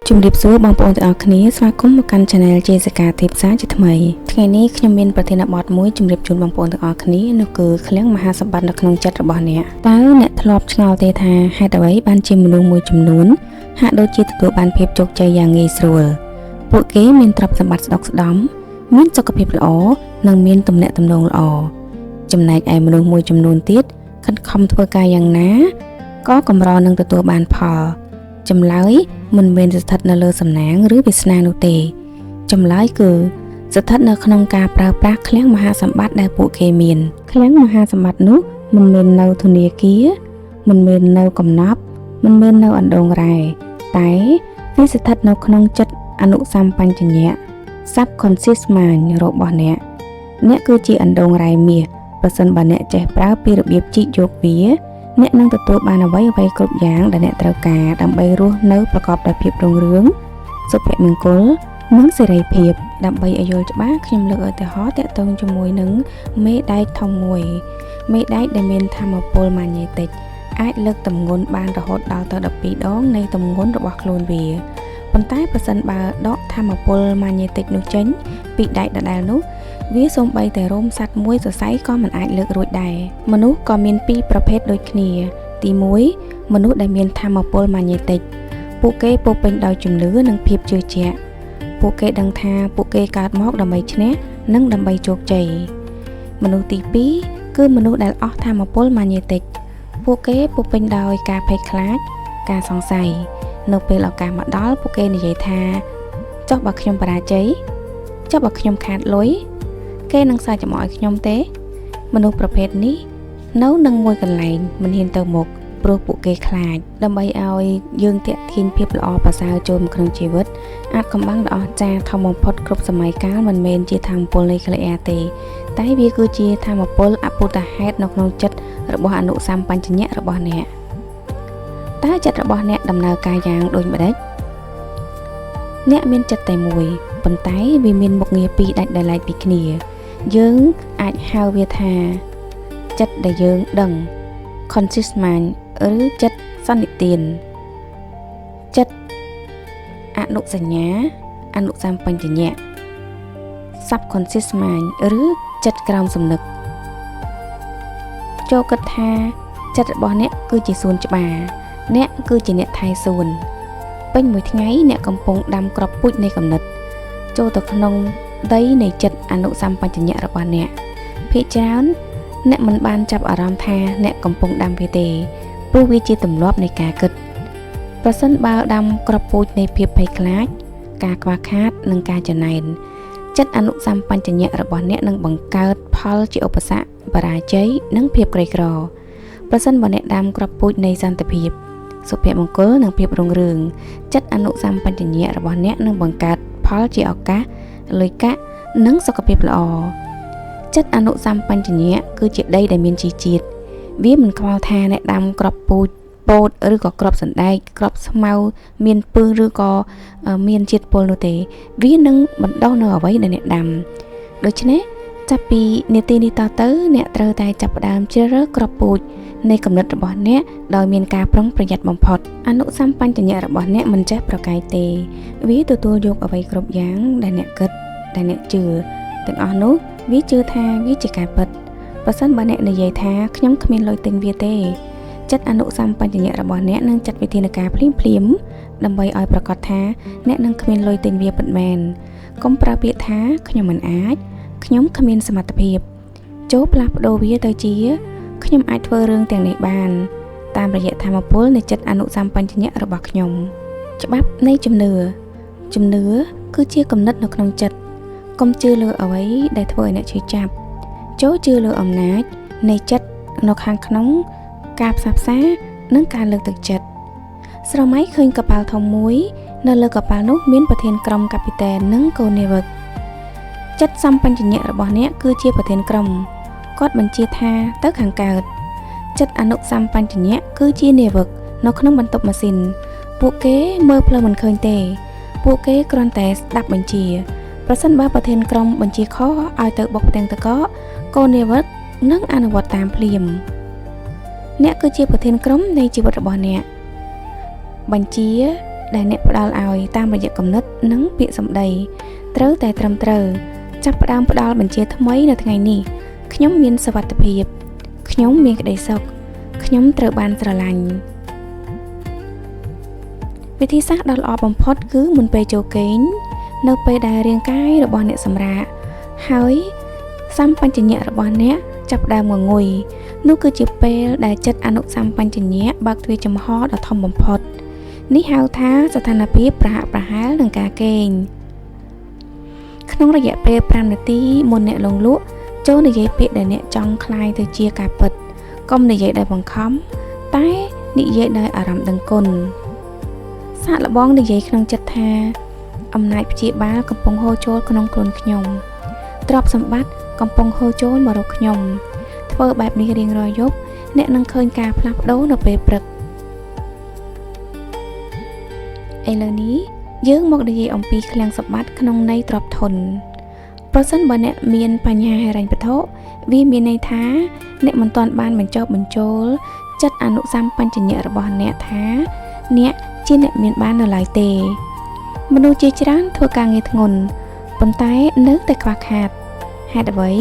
ជំរាបសួរបងប្អូនទាំងអស់គ្នាស្វាគមន៍មកកាន់ Channel ជាសកាទេពសាជាថ្មីថ្ងៃនេះខ្ញុំមានប្រធានបទមួយជំរាបជូនបងប្អូនទាំងអស់គ្នានោះគឺឃ្លាំងមហាសម្បត្តិនៅក្នុងចិត្តរបស់អ្នកតើអ្នកធ្លាប់ឆ្ងល់ទេថាហេតុអ្វីបានជាមនុស្សមួយចំនួនហាក់ដូចជាទទួលបានភាពជោគជ័យយ៉ាងងាយស្រួលពួកគេមានទ្រព្យសម្បត្តិស្ដុកស្ដំមានសុខភាពល្អនិងមានទំនាក់ទំនងល្អចំណែកឯមនុស្សមួយចំនួនទៀតខិតខំធ្វើការយ៉ាងណាក៏កម្រនឹងទទួលបានផលចម្លើយមិនមែនស្ថិតនៅលើសំណាងឬវាសនានោះទេចម្លើយគឺស្ថិតនៅក្នុងការប្រើប្រាស់ឃ្លាំងមហាសម្បត្តិដែលពួកគេមានឃ្លាំងមហាសម្បត្តិនោះមិនមែននៅធនាគារមិនមែននៅកំណប់មិនមែននៅអណ្ដូងរ៉ែតែវាស្ថិតនៅក្នុងចិត្តអនុសម្បញ្ញញ្ញៈ subconscious mind របស់អ្នកគឺជាអណ្ដូងរ៉ែមាសប្រសិនបើអ្នកចេះប្រើពីរបៀបជីកយកវាអ្នកនឹងទទួលបានអ្វីគ្រប់យ៉ាងដែលអ្នកត្រូវការដើម្បីរស់នៅប្រកបដោយភាពរុងរឿងសុភមង្គលនិងសេរីភាពដើម្បីឲ្យយល់ច្បាស់ខ្ញុំលើកឧទាហរណ៍តាក់ទងជាមួយនឹងមេដែកធំមួយមេដែកដែលមានថាមពលម៉ាញេទិកអាចលើកទម្ងន់បានរហូតដល់ទៅ12ដងនៃទម្ងន់របស់ខ្លួនវាប៉ុន្តែប្រសិនបើដកថាមពលម៉ាញេទិកនោះចេញពីដែកដដែលនោះវាសូម្បីតែរោមសត្វមួយសរសៃក៏មិនអាចលើករួចដែរមនុស្សក៏មានពីរប្រភេទដូចគ្នាទី1មនុស្សដែលមានថាមពលម៉ាញេទិកពួកគេពោរពេញដោយជំនឿនិងភាពជឿជាក់ពួកគេដឹងថាពួកគេកើតមកដើម្បីឈ្នះនិងដើម្បីជោគជ័យមនុស្សទី2គឺមនុស្សដែលអស់ថាមពលម៉ាញេទិកពួកគេពោរពេញដោយការភ័យខ្លាចការសង្ស័យនៅពេលឱកាសមកដល់ពួកគេនិយាយថាចុះបើខ្ញុំបរាជ័យចុះបើខ្ញុំខាតលុយគេនឹងសើចចំអកឲ្យខ្ញុំទេមនុស្សប្រភេទនេះនៅនឹងមួយកន្លែងមិនហ៊ានទៅមុខព្រោះពួកគេខ្លាចដើម្បីឲ្យយើងទាក់ទាញភាពល្អប្រសើរចូលមកក្នុងជីវិតអាចកំបាំងដ៏អស្ចារ្យធំបំផុតគ្រប់សម័យកាលមិនមែនជាថាមពលនៃក្លេអាទេតែវាគឺជាថាមពលអពុតហេតុនៅក្នុងចិត្តរបស់អនុសម្បញ្ញញ្ញៈរបស់អ្នកតើចិត្តរបស់អ្នកដំណើរការយ៉ាងដូចម្ដេចអ្នកមានចិត្តតែមួយប៉ុន្តែវាមានមុខងារពីរដាច់ដោយឡែកពីគ្នាយើងអាចហៅវាថាចិត្តដែលយើងដឹង conscious mind ឬចិត្តសន្និទានចិត្តអនុសញ្ញាអនុសម្បញ្ញញ្ញៈ subconscious mind ឬចិត្តក្រោមសំណឹកចូលគិតថាចិត្តរបស់អ្នកគឺជាសួនច្បារអ្នកគឺជាអ្នកថែសួនពេញមួយថ្ងៃអ្នកកំពុងដាំគ្រាប់ពូជនៃគំនិតចូលទៅក្នុងដីនៃចិត្តអនុសម្បញ្ញញ្ញៈរបស់អ្នកភាគច្រើនអ្នកមិនបានចាប់អារម្មណ៍ថាអ្នកកំពុងដាំវាទេព្រោះវាជាទម្លាប់នៃការគិតប្រសិនបើដាំគ្រាប់ពូជនៃភាពភ័យខ្លាចការខ្វះខាតនិងការចំណែនចិត្តអនុសម្បញ្ញញ្ញៈរបស់អ្នកនឹងបង្កើតផលជាឧបសគ្គបរាជ័យនិងភាពក្រីក្រប្រសិនបើអ្នកដាំគ្រាប់ពូជនៃសន្តិភាពសុភមង្គលនិងភាពរុងរឿងចិត្តអនុសម្បញ្ញញ្ញៈរបស់អ្នកនឹងបង្កើតផលជាឱកាសលុយកាក់និងសុខភាពល្អចិត្តអនុសម្បញ្ញញ្ញៈគឺជាដីដែលមានជីជាតិវាមិនខ្វល់ថាអ្នកដាំគ្រាប់ពូជពោតឬក៏គ្រាប់សណ្ដែកគ្រាប់ស្មៅមានពឹសឬក៏មានជាតិពុលនោះទេវានឹងបណ្ដុះនៅអ្វីដែលអ្នកដាំដូច្នេះចាប់ពីនាទីនេះតទៅអ្នកត្រូវតែចាប់ផ្ដើមជ្រើសរើសគ្រាប់ពូជនៃគំនិតរបស់អ្នកដោយមានការប្រុងប្រយ័ត្នបំផុតអនុសម្បញ្ញញ្ញៈរបស់អ្នកមិនចេះប្រកែកទេវាទទួលយកអ្វីគ្រប់យ៉ាងដែលអ្នកគិតដែលអ្នកជឿទាំងអស់នោះវាជឿថាវាជាការពិតប្រសិនបើអ្នកនិយាយថាខ្ញុំគ្មានលុយទិញវាទេចិត្តអនុសម្បញ្ញញ្ញៈរបស់អ្នកនឹងចាត់វិធានការភ្លាមដើម្បីឲ្យប្រកាសថាអ្នកនឹងគ្មានលុយទិញវាពិតមែនកុំប្រើពាក្យថាខ្ញុំមិនអាចខ្ញុំគ្មានសមត្ថភាពចូលផ្លាស់ប្ដូរវាទៅជាខ្ញុំអាចធ្វើរឿងទាំងនេះបានតាមរយៈធម៌ពលនៃចិត្តអនុសម្បញ្ញញ្ញៈរបស់ខ្ញុំច្បាប់នៃជំនឿគឺជាគំនិតនៅក្នុងចិត្តកុំជឿលើអ្វីដែលធ្វើឲ្យអ្នកឈឺចាប់ចូលជឿលើអំណាចនៃចិត្តនៅខាងក្នុងការផ្សះផ្សានិងការលើកទឹកចិត្តស្រមៃឃើញកប៉ាល់ធំមួយនៅលើកប៉ាល់នោះមានប្រធានក្រុមកាពីតែននិងកូនាវិកចិត្តសម្បញ្ញញ្ញៈរបស់អ្នកគឺជាប្រធានក្រុមគាត់បញ្ជាថាទៅខាងកើតចិត្តអនុសម្បញ្ញញ្ញៈគឺជានាវិកនៅក្នុងបន្ទប់ម៉ាស៊ីនពួកគេមើលផ្លូវមិនឃើញទេពួកគេគ្រាន់តែស្ដាប់បញ្ជាប្រសិនបើប្រធានក្រុមបញ្ជាខុសឲ្យទៅបុកផ្ទាំងតកកូនាវិកនឹងអនុវត្តតាមភ្លាមអ្នកគឺជាប្រធានក្រុមនៃជីវិតរបស់អ្នកបញ្ជា ដែលអ្នកផ្ដល់ឲ្យតាមរយៈគំនិតនិងពាក្យសម្ដីត្រូវតែត្រឹមត្រូវចាប់ផ្ដើមផ្ដល់បញ្ជាថ្មីនៅថ្ងៃនេះខ្ញុំមានសុវត្ថិភាពខ្ញុំមានក្តីសុខខ្ញុំត្រូវបានស្រឡាញ់វិធីសាស្ត្រដ៏ល្អបំផុតគឺមុនពេលចូលគេងនៅពេលដែលរាងកាយរបស់អ្នកសម្រាកហើយសម្បញ្ញញ្ញៈរបស់អ្នកចាប់ផ្ដើមងងុយនោះគឺជាពេលដែលចិត្តអនុសម្បញ្ញញ្ញៈបើកទ្វារចំហដ៏ធំបំផុតនេះហៅថាស្ថានភាពប្រហាក់ប្រហែលនឹងការគេងក្នុងរយៈពេល5នាទីមុនអ្នកលងលក់ចូលនិយាយពាក្យដែលអ្នកចង់คลายទៅជាការពិតកុំនិយាយដោយបង្ខំតែនិយាយដោយអារម្មណ៍ដឹងគុណសាកល្បងនិយាយក្នុងចិត្តថាអំណាចព្យាបាលកំពុងហូរចូលក្នុងខ្លួនខ្ញុំទ្រព្យសម្បត្តិកំពុងហូរចូលមករកខ្ញុំធ្វើបែបនេះរៀងរាល់យប់អ្នកនឹងឃើញការផ្លាស់ប្ដូរនៅពេលព្រឹកឥឡូវនេះយើងមកនិយាយអំពីឃ្លាំងសម្បត្តិក្នុងន័យទ្រព្យធនប្រសិនបើអ្នកមានបញ្ហាហិរញ្ញវត្ថុវាមានន័យថាអ្នកមិនទាន់បានបញ្ចុះបញ្ចូលចិត្តអនុសម្បញ្ញញ្ញៈរបស់អ្នកថាអ្នកជាអ្នកមានបាននៅឡើយទេមនុស្សជាច្រើនធ្វើការងារធ្ងន់ប៉ុន្តែនៅតែខ្វះខាតហេតុអ្វី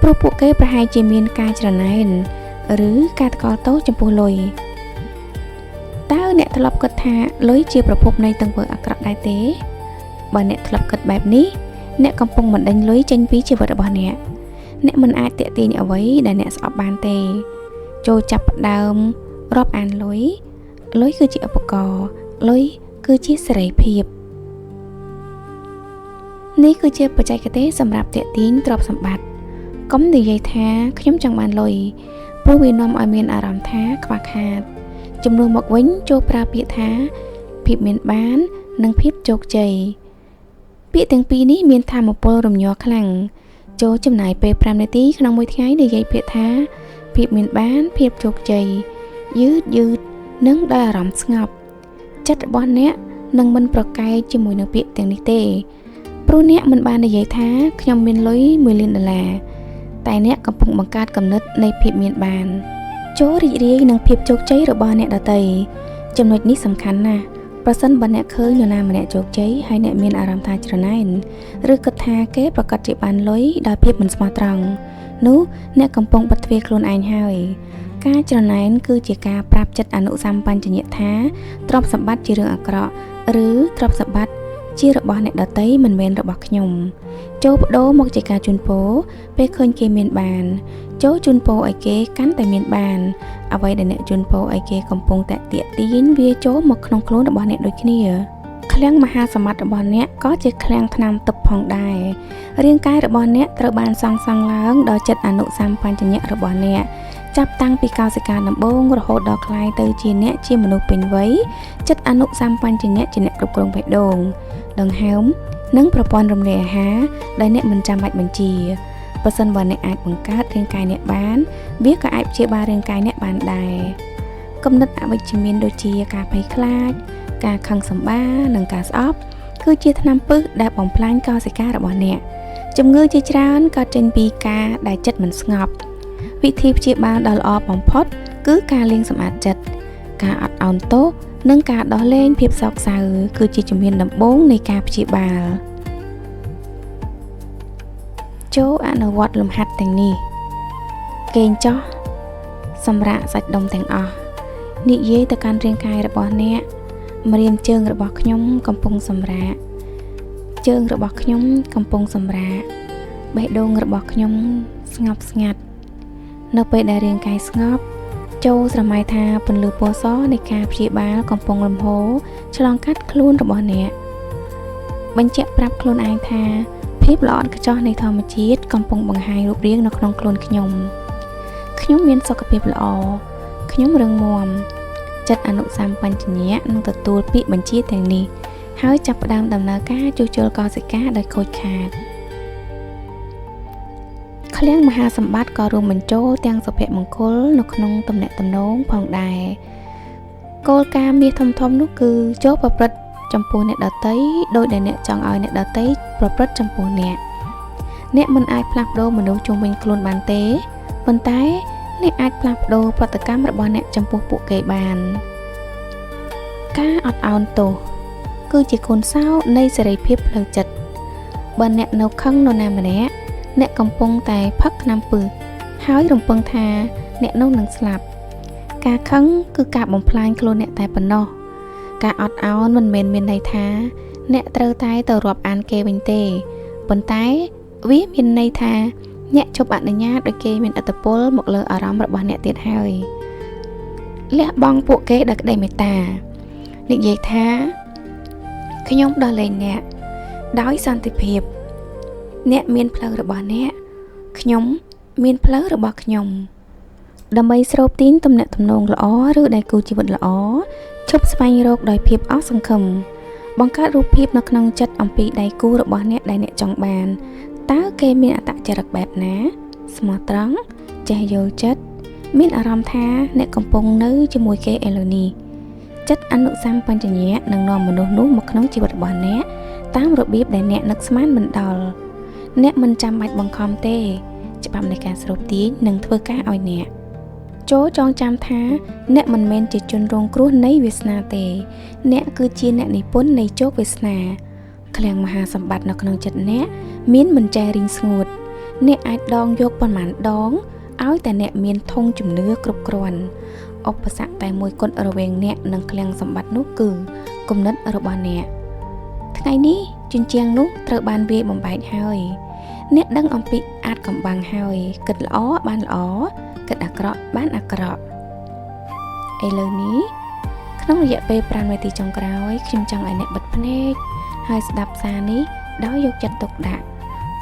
ព្រោះពួកគេប្រហែលជាមានការច្រណែនឬការថ្កោលទោសចំពោះលុយតើអ្នកធ្លាប់គិតថាលុយជាប្រភពនៃទង្វើអាក្រក់ដែរទេបើអ្នកធ្លាប់គិតបែបនេះអ្នកកំពុងបណ្ដេញលុយចេញពីជីវិតរបស់អ្នកមិនអាចទាក់ទាញអ្វីដែលអ្នកស្អប់បានទេចូលចាប់ផ្ដើមរាប់អានលុយគឺជាឧបករណ៍លុយគឺជាសេរីភាពនេះគឺជាបច្ចេកទេសសម្រាប់ទាក់ទាញទ្រព្យសម្បត្តិកុំនិយាយថាខ្ញុំចង់បានលុយព្រោះវានាំឲ្យមានអារម្មណ៍ថាខ្វះខាតជំនួសមកវិញចូលប្រើពាក្យថាភាពមានបាននិងភាពជោគជ័យពាក្យទាំងពីរនេះមានថាមពលរំញ័រខ្លាំងចូលចំណាយពេល5នាទីក្នុងមួយថ្ងៃនិយាយពាក្យថាភាពមានបានភាពជោគជ័យយឺតនិងដោយអារម្មណ៍ស្ងប់ចិត្តរបស់អ្នកនឹងមិនប្រកែកជាមួយនឹងពាក្យទាំងនេះទេព្រោះអ្នកមិនបាននិយាយថាខ្ញុំមានលុយ$1 លានតែអ្នកកំពុងបង្កើតគំនិតនៃភាពមានបានចូលរីករាយនឹងភាពជោគជ័យរបស់អ្នកដទៃចំណុចនេះសំខាន់ណាស់ប្រសិនបើអ្នកឃើញនរណាម្នាក់ជោគជ័យហើយអ្នកមានអារម្មណ៍ថាច្រណែនឬគិតថាគេប្រកាសជាបានលុយដោយភាពមិនស្មោះត្រង់នោះអ្នកកំពុងបិទទ្វារខ្លួនឯងហើយការច្រណែនគឺជាការប្រាប់ចិត្តអនុសម្បញ្ញញ្ញៈថាទ្រព្យសម្បត្តិជារឿងអាក្រក់ឬទ្រព្យសម្បត្តិជារបស់អ្នកដទៃមិនមែនរបស់ខ្ញុំចូលបដូរមកជាការជូនពរពេលឃើញគេមានបានចូលជូនពរឲ្យគេកាន់តែមានបានអ្វីដែលអ្នកជូនពរឲ្យគេកំពុងតែទាក់ទាញវាចូលមកក្នុងខ្លួនរបស់អ្នកដូចគ្នាឃ្លាំងមហាសម្បត្តិរបស់អ្នកក៏ជាឃ្លាំងថ្នាំទិព្វផងដែររាងកាយរបស់អ្នកត្រូវបានសង់ឡើងដោយចិត្តអនុសម្បញ្ញញ្ញៈរបស់អ្នកចាប់តាំងពីកោសិកាដំបូងរហូតដល់ក្លាយទៅជាអ្នកជាមនុស្សពេញវ័យចិត្តអនុសម្បញ្ញញ្ញៈជាអ្នកគ្រប់គ្រងបេះដូងដង្ហើមនិងប្រព័ន្ធរំលាយអាហារដែលអ្នកមិនចាំបាច់បញ្ជាបើសិនបើអ្នកអាចបង្កើតរាងកាយអ្នកបានវាក៏អាចព្យាបាលរាងកាយអ្នកបានដែរគំនិតអវិជ្ជមានដូចជាការភ័យខ្លាចការខឹងសម្បារនិងការស្អប់គឺជាថ្នាំពិសដែលបំផ្លាញកោសិការបស់អ្នកជំងឺជាច្រើនកើតចេញពីការដែលចិត្តមិនស្ងប់វិធីព្យាបាលដ៏ល្អបំផុតគឺការលាងសម្អាតចិត្តការអត់ឱនទោសនិងការដោះលែងភាពសោកសៅគឺជាជំហានដំបូងនៃការព្យាបាលចូលអនុវត្តលំហាត់ទាំងនេះគេងចុះសម្រាកសាច់ដុំទាំងអស់និយាយទៅកាន់រាងកាយរបស់អ្នកម្រាមជើងរបស់ខ្ញុំកំពុងសម្រាកជើងរបស់ខ្ញុំកំពុងសម្រាកបេះដូងរបស់ខ្ញុំស្ងប់ស្ងាត់នៅពេលដែលរាងកាយស្ងប់ចូលស្រមៃថាពន្លឺពណ៌សនៃការព្យាបាលកំពុងលំហូរឆ្លងកាត់ខ្លួនរបស់អ្នកបញ្ជាក់ប្រាប់ខ្លួនឯងថាភាពល្អឥតខ្ចោះនៃធម្មជាតិកំពុងបង្ហាញរូបរាងនៅក្នុងខ្លួនខ្ញុំមានសុខភាពល្អខ្ញុំរឹងមាំចិត្តអនុសម្បញ្ញញ្ញៈនឹងទទួលពាក្យបញ្ជាទាំងនេះហើយចាប់ផ្ដើមដំណើរការជួសជុលកោសិកាដោយខូចខាតឃ្លាំងមហាសម្បត្តិក៏រួមបញ្ចូលទាំងសុភមង្គលនៅក្នុងទំនាក់ទំនងផងដែរគោលការណ៍មាសធំនោះគឺចូលប្រព្រឹត្តចំពោះអ្នកដទៃដោយដែលអ្នកចង់ឲ្យអ្នកដទៃប្រព្រឹត្តចំពោះអ្នកមិនអាចផ្លាស់ប្ដូរមនុស្សជុំវិញខ្លួនបានទេប៉ុន្តែអ្នកអាចផ្លាស់ប្ដូរប្រតិកម្មរបស់អ្នកចំពោះពួកគេបាន ការអត់ឱនទោសគឺជាកូនសោនៃសេរីភាពផ្លូវចិត្តបើអ្នកនៅខឹងនរណាម្នាក់អ្នកកំពុងតែផឹកថ្នាំពឹសហើយរំពឹងថាអ្នកនោះនឹងស្លាប់ការខឹងគឺការបំផ្លាញខ្លួនអ្នកតែប៉ុណ្ណោះការអត់ឱនមិនមែនមានន័យថាអ្នកត្រូវតែទៅរាប់អានគេវិញទេប៉ុន្តែវាមានន័យថាអ្នកជប់អនុញ្ញាតឲ្យគេមានឥទ្ធិពលមកលើអារម្មណ៍របស់អ្នកទៀតហើយលះបង់ពួកគេដោយក្តីមេត្តានិយាយថាខ្ញុំដល់លែងអ្នកដោយសន្តិភាពអ្នកមានផ្លូវរបស់អ្នកខ្ញុំមានផ្លូវរបស់ខ្ញុំដើម្បីស្រូបទាញទំនាក់ទំនងល្អឬដៃគូជីវិតល្អឈប់ស្វែងរកដោយភាពអស់សង្ឃឹមបង្កើតរូបភាពនៅក្នុងចិត្តអំពីដៃគូរបស់អ្នកដែលអ្នកចង់បានតើគេមានអត្តចរិតបែបណាស្មោះត្រង់ចេះយល់ចិត្តមានអារម្មណ៍ថាអ្នកកំពុងនៅជាមួយគេឥឡូវនេះចិត្តអនុសម្បញ្ញៈនឹងនាំមនុស្សនោះមកក្នុងជីវិតរបស់អ្នកតាមរបៀបដែលអ្នកនឹកស្មានមិនដល់អ្នកមិនចាំបាច់បង្ខំទេច្បាប់នៃការស្រូបទាញនឹងធ្វើការឲ្យអ្នកចូលចងចាំថាអ្នកមិនមែនជាជនរងគ្រោះនៃវាសនាទេអ្នកគឺជាអ្នកនិពន្ធនៃជោគវាសនាឃ្លាំងមហាសម្បត្តិនៅក្នុងចិត្តអ្នកមានមិនចេះរីងស្ងួតអ្នកអាចដងយកប៉ុន្មានដងឲ្យតែអ្នកមានធុងជំនឿគ្រប់គ្រាន់ឧបសគ្គតែមួយគត់រវាងអ្នកនិងឃ្លាំងសម្បត្តិនោះគឺគំនិតរបស់អ្នកថ្ងៃនេះជញ្ជាំងនោះត្រូវបានវាយបំបែកហើយអ្នកដឹងអំពីអាចកំបាំងហើយគិតល្អបានល្អគិតអាក្រក់បានអាក្រក់ឥឡូវនេះក្នុងរយៈពេល5នាទីចុងក្រោយខ្ញុំចង់ឲ្យអ្នកបិទភ្នែកហើយស្ដាប់សារនេះដោយយកចិត្តទុកដាក់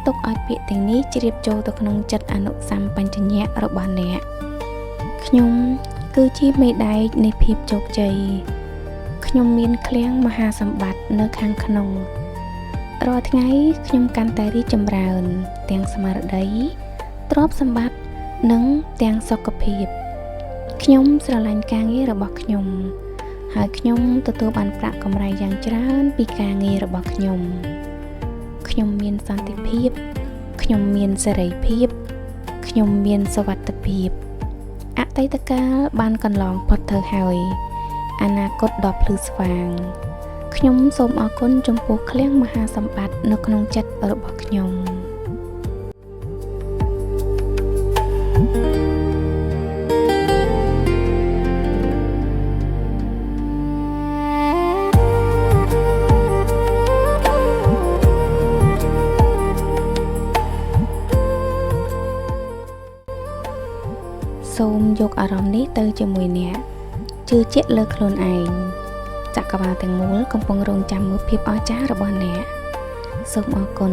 ទុកឲ្យពាក្យទាំងនេះជ្រាបចូលទៅក្នុងចិត្តអនុសម្បញ្ញៈរបស់អ្នកខ្ញុំគឺជាមេដែកនៃភាពជោគជ័យខ្ញុំមានឃ្លាំងមហាសម្បត្តិនៅខាងក្នុងរាល់ថ្ងៃខ្ញុំកាន់តែរីកចម្រើនទាំងស្មារតីទ្រព្យសម្បត្តិនិងទាំងសុខភាពខ្ញុំស្រឡាញ់ការងាររបស់ខ្ញុំហើយខ្ញុំទទួលបានប្រាក់កម្រៃយ៉ាងច្រើនពីការងាររបស់ខ្ញុំមានសន្តិភាពខ្ញុំមានសេរីភាពខ្ញុំមានសុវត្ថិភាពអតីតកាលបានកន្លងផុតទៅហើយអនាគតដ៏ភ្លឺស្វាងខ្ញុំសូមអរគុណចំពោះឃ្លាំងមហាសម្បត្តិនៅក្នុងចិត្តរបស់ខ្ញុំសូមយកអារម្មណ៍នេះទៅជាមួយអ្នកជឿជាក់លើខ្លួនឯងចក្រវាឡទាំងមូលកំពុងរងចាំមើលភាពអស្ចារ្យរបស់អ្នកសូមអរគុណ